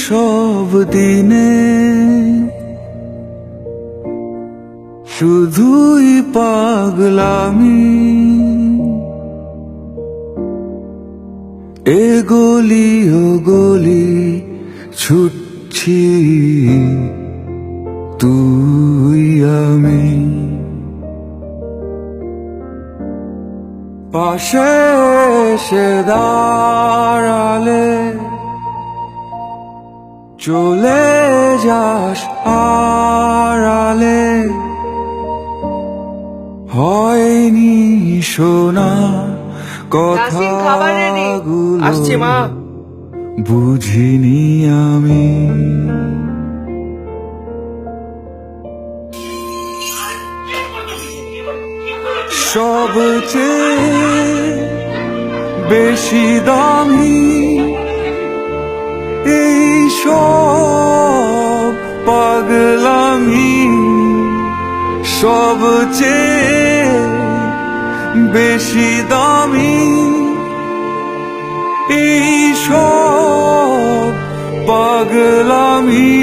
সব দিনে শুধুই পাগলামি, এ গলি ও গলি ছুটছি তুই আমি। পাশে এসে দাঁড়ালে চলে যাস আড়ালে, হয়নি শোনা কথাগুলো আসছি মা। বুঝিনি আমি। সবচেয়ে বেশি দামি এই সব পাগলামি, সবচেয়ে বেশি দামি এই সব পাগলামি।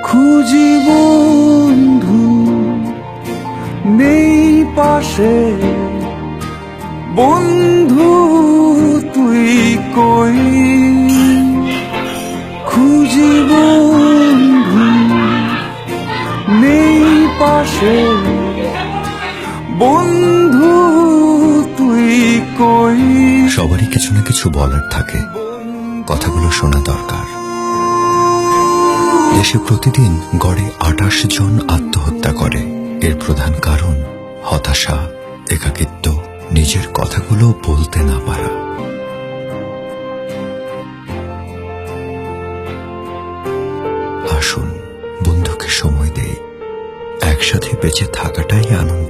খুঁজি বন্ধু নেই পাশে, বন্ধু তুই কই? খুঁজি বন্ধু নেই পাশে, বন্ধু তুই কই? সবারই কিছু না কিছু বলার থাকে, কথাগুলো শোনা দরকার। দেশে প্রতিদিন গড়ে 28 জন আত্মহত্যা করে। এর প্রধান কারণ হতাশা, একাকিত্ব, নিজের কথাগুলো বলতে না পারা। আসুন বন্ধুকে সময় দেই, একসাথে বেঁচে থাকাটাই আনন্দ।